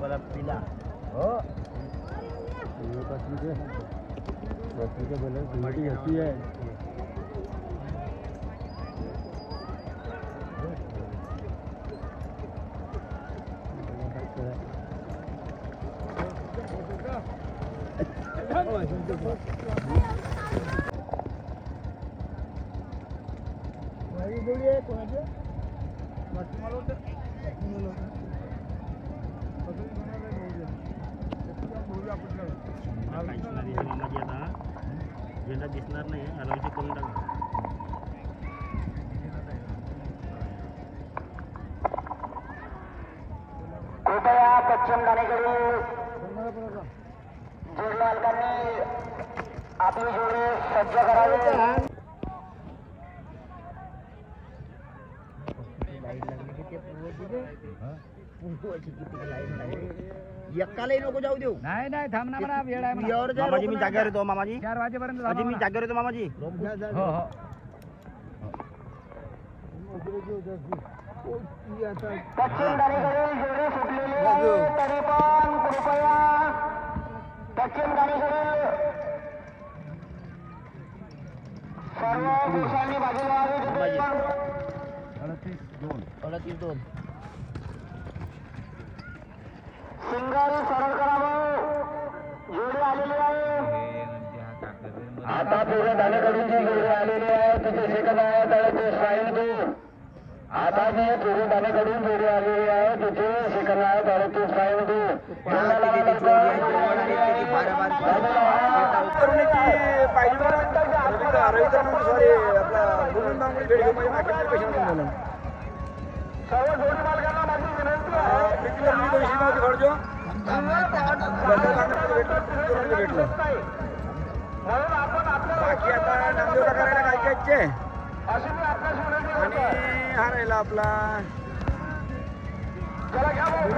वाला पीला हो ये बसनी के बोले घुमटी हंसी है झेंडा दिसणार नाही अलाउची करून टाका कृपया पश्चिम डाणेकडील जोड मालकांनी आपली जोडी सज्ज करावी एकालाही नको जाऊ देऊ नाही नाही थांब ना म्हणा वेळ आहे म्हणा. मामाजी मी जागेवर येतो मामाजी 4 वाजेपर्यंत मामाजी मी जागेवर येतो मामाजी हो हो पश्चिम डाणेकडील जोडी सुटलेली आहे तरी पण कृपया पश्चिम डाणेकडील सर्व पुरुषांनी बाजू लावावी 38-2 सिंगल सरळ करावं जोडी आलेली आहे आता पूर्ण डाणेकडून जी जोडी आलेली आहे तिथे सेकंद आहे तर ते स्वाईन टू आता जी पूर्ण डाणेकडून जोडी आलेली आहे तिथे सेकंद आहे तर ते स्वाईन टू सर्व जोडी मालकांना माझी विनंती म्हणून आपण बाकी आता नामदेवला करायला काय काय अशी मी आपल्यास विनंती आणि हा राहिला आपला चला घ्या भाऊ.